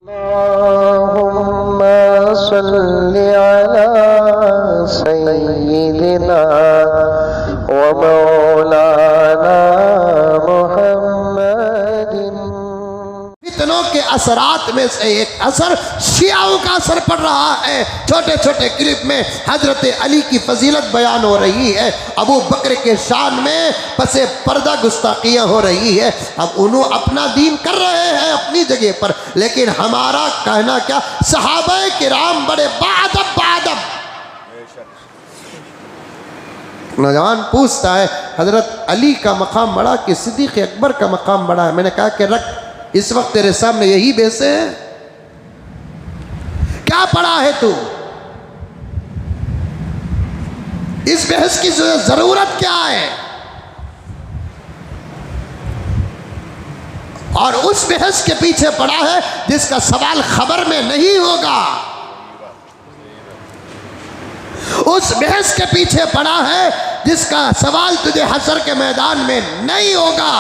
अल्लाहुम्मा सल्लि अला सय्यिदिना व मौलाना मुहम्मदिन। फितनों के असरात में से एक असर शियाओं का असर पड़ रहा है। छोटे छोटे क्लिप में हजरत अली की फजीलत बयान हो रही है, अबू बकर के शान में पसे पर्दा गुस्ताखियाँ हो रही है। अब उन्होंने अपना दीन कर रहे हैं अपनी जगह पर, लेकिन हमारा कहना क्या, सहाबाए किराम बड़े बाअदब नौजवान पूछता है हजरत अली का मकाम बड़ा कि सिद्दीक़ अकबर का मकाम बड़ा है। मैंने कहा कि रख, इस वक्त तेरे सामने यही बेसे हैं, क्या पढ़ा है तू, इस बहस की जरूरत क्या है। और उस बहस के पीछे पड़ा है जिसका सवाल खबर में नहीं होगा, उस बहस के पीछे पड़ा है जिसका सवाल तुझे हशर के मैदान में नहीं होगा।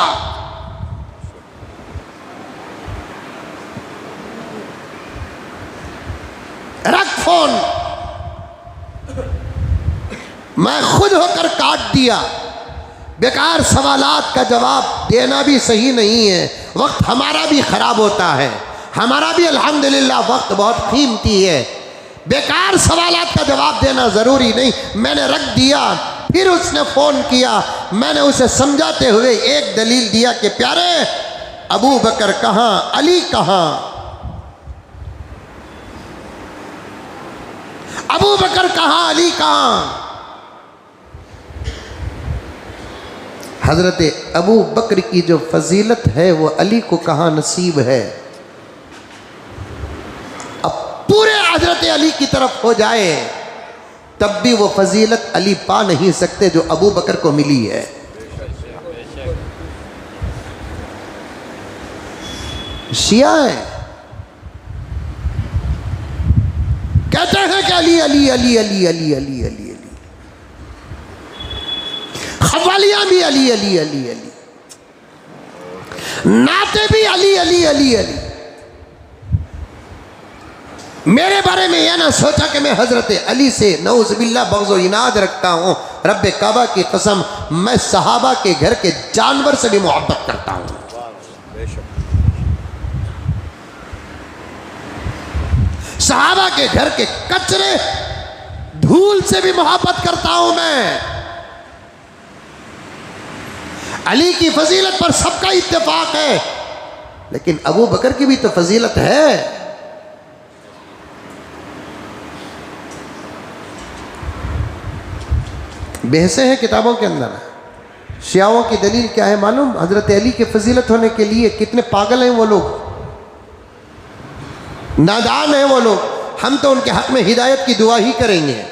रख फोन, मैं खुद होकर काट दिया। बेकार सवालात का जवाब देना भी सही नहीं है, वक्त हमारा भी खराब होता है, हमारा भी अल्हम्दुलिल्लाह वक्त बहुत कीमती है। बेकार सवालात का जवाब देना ज़रूरी नहीं। मैंने रख दिया, फिर उसने फ़ोन किया, मैंने उसे समझाते हुए एक दलील दिया कि प्यारे अबू बकर कहाँ, अली कहाँ, अबू बकर कहाँ, अली कहाँ। हजरत अबू बकर की जो फजीलत है वो अली को कहाँ नसीब है। अब पूरे हजरत अली की तरफ हो जाए तब भी वो फजीलत अली पा नहीं सकते जो अबू बकर को मिली है। शिया है, कहते हैं कि अली अली अली अली अली अली अली अली, खवालियां भी अली अली अली अली, नाते भी अली अली अली अली। मेरे बारे में यह ना सोचा कि मैं हजरत अली से नऊज़ुबिल्लाह बग़्ज़ो इनाद रखता हूं। रब्बे काबा की कसम, मैं सहाबा के घर के जानवर से भी मोहब्बत करता हूं। सहाबा के घर के कचरे धूल से भी मोहब्बत करता हूं मैं। अली की फजीलत पर सबका इत्तेफाक है, लेकिन अबू बकर की भी तो फजीलत है। बहसें हैं किताबों के अंदर। शियाओं की दलील क्या है मालूम? हजरत अली के फजीलत होने के लिए कितने पागल हैं वो लोग, नादान हैं वो लोग। हम तो उनके हक में हिदायत की दुआ ही करेंगे,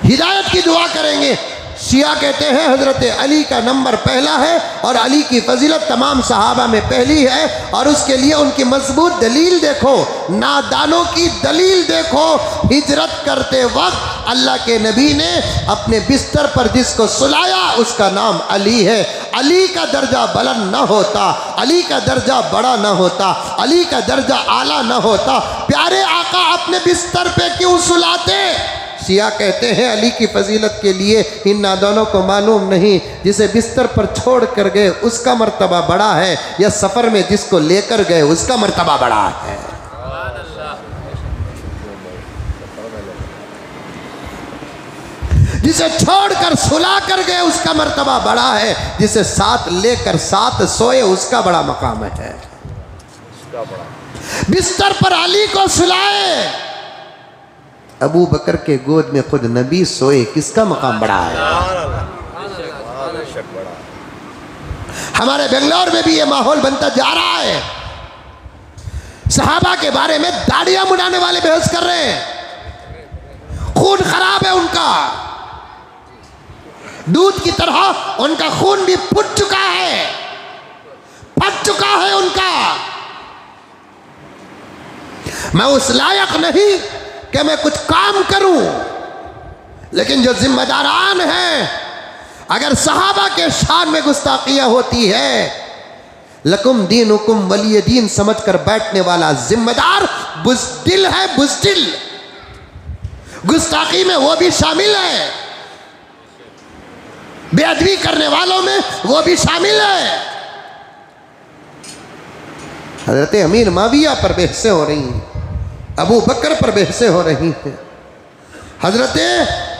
हिदायत की दुआ करेंगे। शिया कहते हैं हजरत अली का नंबर पहला है और अली की फजीलत तमाम सहाबा में पहली है, और उसके लिए उनकी मजबूत दलील देखो, नादानों की दलील देखो। हिजरत करते वक्त अल्लाह के नबी ने अपने बिस्तर पर जिसको सुलाया उसका नाम अली है। अली का दर्जा बुलंद न होता, अली का दर्जा बड़ा न होता, अली का दर्जा आला न होता, प्यारे आका अपने बिस्तर पे क्यों सुलाते? शिया कहते हैं अली की फजीलत के लिए इन नादानों को मालूम नहीं, जिसे बिस्तर पर छोड़ कर गए उसका मर्तबा बड़ा है, या सफ़र में जिसको लेकर गए उसका मर्तबा बड़ा है। जिसे छोड़कर सुला कर गए उसका मर्तबा बड़ा है, जिसे साथ लेकर साथ सोए उसका बड़ा मकाम है। बिस्तर पर अली को सुलाए, अबू बकर के गोद में खुद नबी सोए, किसका मकाम बड़ा है? हमारे बेंगलोर में भी ये माहौल बनता जा रहा है। सहाबा के बारे में दाढ़ियां मुड़ाने वाले बहस कर रहे हैं, खून खराब है उनका, दूध की तरह उनका खून भी फूट चुका है, फट चुका है उनका। मैं उस लायक नहीं कि मैं कुछ काम करूं, लेकिन जो जिम्मेदारान हैं, अगर सहाबा के शान में गुस्ताखियां होती है लकुम दीनुकुम वलिय दीन समझकर बैठने वाला जिम्मेदार बुज़दिल है, बुज़दिल। गुस्ताखी में वो भी शामिल है, बेअदबी करने वालों में वो भी शामिल है। हजरत अमीर माविया पर बहसें हो रही हैं, अबू बकर पर बहसें हो रही हैं। हजरत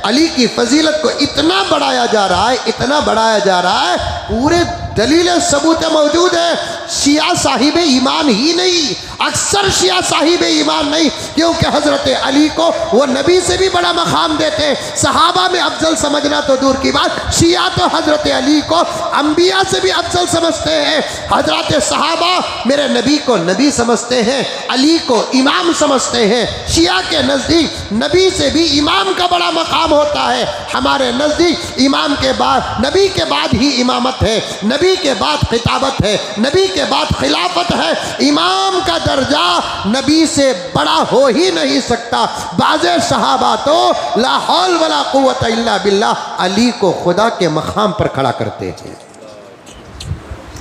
अली की फजीलत को इतना बढ़ाया जा रहा है, इतना बढ़ाया जा रहा है, पूरे दलील सबूत मौजूद है। शिया साहिब ईमान ही नहीं, अक्सर शिया साहिब ईमान नहीं, क्योंकि हजरत अली को वो नबी से भी बड़ा मकाम देते, सहाबा में अफजल समझना तो दूर की बात, शिया तो हजरत अली को अंबिया से भी अफजल समझते हैं। हजरत सहाबा मेरे नबी को नबी समझते हैं, अली को इमाम समझते हैं। शिया के नज़दीक नबी से भी इमाम का बड़ा मकाम होता है, हमारे नज़दीक इमाम के बाद, नबी के बाद ही इमामत है, नबी के बाद खिताबत है, नबी के बाद खिलाफत है। इमाम का दर्जा नबी से बड़ा हो ही नहीं सकता। बाज़े सहाबा तो ला हौल वला कुव्वत इल्ला बिल्लाह अली को खुदा के मकाम पर खड़ा करते हैं।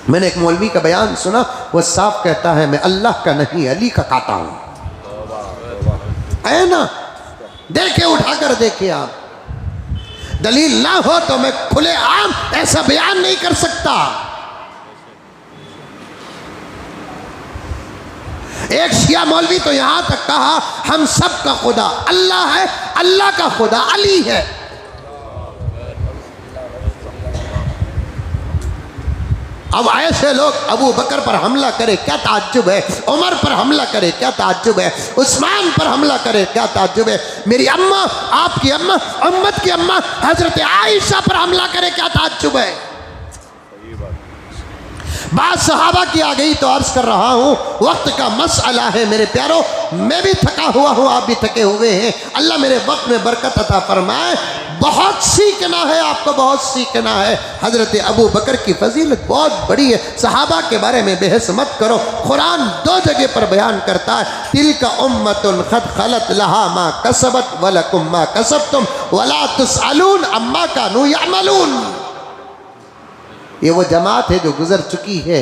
मैंने एक मौलवी का बयान सुना, वो साफ कहता है मैं अल्लाह का नहीं अली का काता हूं। है ना, देखे उठाकर देखे आप, दलील ना हो तो मैं खुले आम ऐसा बयान नहीं कर सकता। एक शिया मौलवी तो यहां तक कहा हम सब का खुदा अल्लाह है, अल्लाह का खुदा अली है। अब ऐसे लोग अबू बकर पर हमला करे क्या ताज्जुब है, उमर पर हमला करे क्या ताज्जुब है, उस्मान पर हमला करे क्या ताज्जुब है, मेरी अम्मा, आपकी अम्मा, उम्मत की अम्मा हजरत आयशा पर हमला करे क्या ताज्जुब है। बात सहाबा की आ गई तो अर्ज कर रहा हूँ, वक्त का मसला है मेरे प्यारों, मैं भी थका हुआ हूँ, आप भी थके हुए हैं। अल्लाह मेरे वक्त में बरकत अता फरमाए। बहुत सीखना है आपको, बहुत सीखना है। हजरत अबू बकर की फजीलत बहुत बड़ी है, सहाबा के बारे में बहस मत करो। कुरान 2 जगह पर बयान करता है, तिलका उम्मतुन क़द खलत लहा मा कसबत वलकुम मा कसबतुम वला तुसअलून अम्मा कानू यअमलून। ये वो जमात है जो गुजर चुकी है,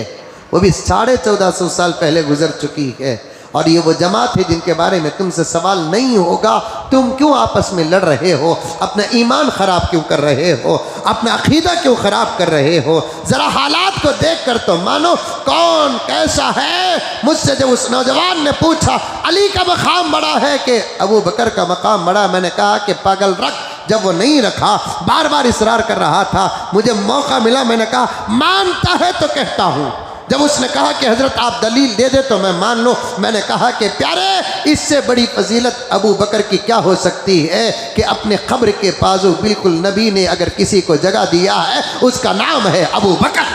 वो भी 1450 साल पहले गुजर चुकी है, और ये वो जमात है जिनके बारे में तुमसे सवाल नहीं होगा। तुम क्यों आपस में लड़ रहे हो, अपना ईमान ख़राब क्यों कर रहे हो, अपना अकीदा क्यों ख़राब कर रहे हो। ज़रा हालात को देख कर तो मानो कौन कैसा है। मुझसे जब उस नौजवान ने पूछा अली का मकाम बड़ा है कि अबू बकर का मकाम बड़ा, मैंने कहा कि पागल रख। जब वो नहीं रखा, बार बार इसरार कर रहा था, मुझे मौका मिला, मैंने कहा मानता है तो कहता हूँ। जब उसने कहा कि हजरत आप दलील दे दे तो मैं मान लूँ, मैंने कहा कि प्यारे इससे बड़ी फजीलत अबू बकर की क्या हो सकती है कि अपने कब्र के बाजू बिल्कुल नबी ने अगर किसी को जगह दिया है उसका नाम है अबू बकर।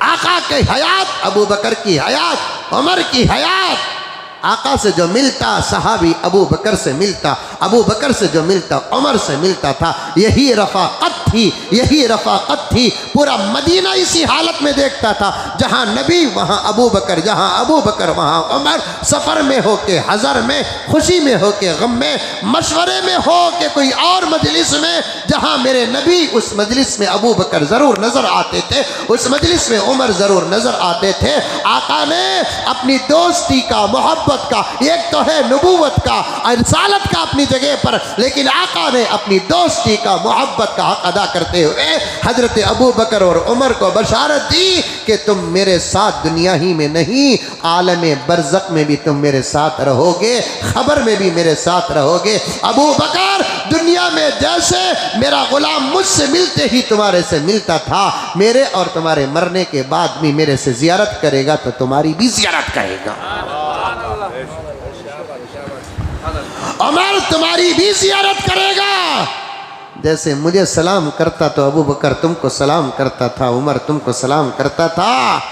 आका की हयात, अबू बकर की हयात, उमर की हयात, आका से जो मिलता सहाबी अबू बकर से मिलता, अबू बकर से जो मिलता उमर से मिलता था। यही रफ़ाक़त थी, यही रफ़ाक़त थी। पूरा मदीना इसी हालत में देखता था, जहाँ नबी वहाँ अबू बकर, जहाँ अबू बकर वहाँ उमर। सफ़र में हो के हज़र में, खुशी में हो के गम में, मशवरे में हो के कोई और मजलिस में, जहाँ मेरे नबी उस मजलिस में अबू बकर ज़रूर नज़र आते थे, उस मजलिस में उमर ज़रूर नज़र आते थे। आका ने अपनी दोस्ती का, मोहब्बत का, एक तो है नबूवत का, रिसालत का अपनी जगह पर, लेकिन आका ने अपनी दोस्ती का, मोहब्बत का हक अदा करते हुए हजरत अबू बकर और उमर को बशारत दी कि तुम मेरे साथ दुनिया ही में नहीं, आलम बरज़ख में भी तुम मेरे साथ रहोगे, खबर में भी मेरे साथ रहोगे। अबू बकर, दुनिया में जैसे मेरा गुलाम मुझसे मिलते ही तुम्हारे से मिलता था, मेरे और तुम्हारे मरने के बाद भी मेरे से ज़ियारत करेगा तो तुम्हारी भी ज़ियारत करेगा। उमर तुम्हारी भी ज़ियारत करेगा। जैसे मुझे सलाम करता तो अबू बकर तुमको सलाम करता था, उमर तुमको सलाम करता था।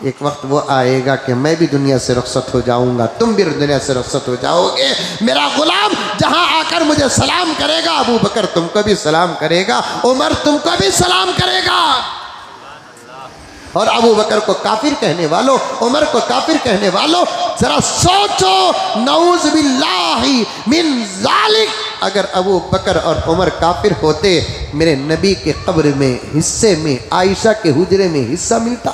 एक वक्त वो आएगा कि मैं भी दुनिया से रुखसत हो जाऊंगा, तुम भी दुनिया से रुखसत हो जाओगे। मेरा गुलाम जहां आकर मुझे सलाम करेगा, अबू बकर तुमको भी सलाम करेगा, उमर तुमको भी सलाम करेगा। और अबू बकर को काफिर कहने वालों, उमर को काफिर कहने वालों, जरा सोचो, नऊज़ बिल्लाहि मिन ज़ालिक। अगर अबू बकर और उमर काफिर होते मेरे नबी के कब्र में हिस्से में आयशा के हुजरे में हिस्सा मिलता।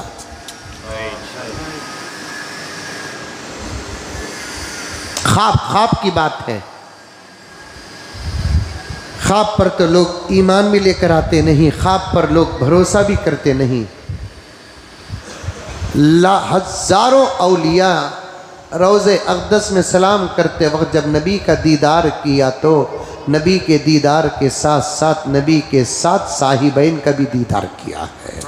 ख्वाब ख्वाब की बात है। ख्वाब पर तो लोग ईमान भी लेकर आते नहीं, ख्वाब पर लोग भरोसा भी करते नहीं। हजारों औलिया रोज़े अक़दस में सलाम करते वक्त जब नबी का दीदार किया तो नबी के दीदार के साथ साथ नबी के साथ साहिबैन का भी दीदार किया है।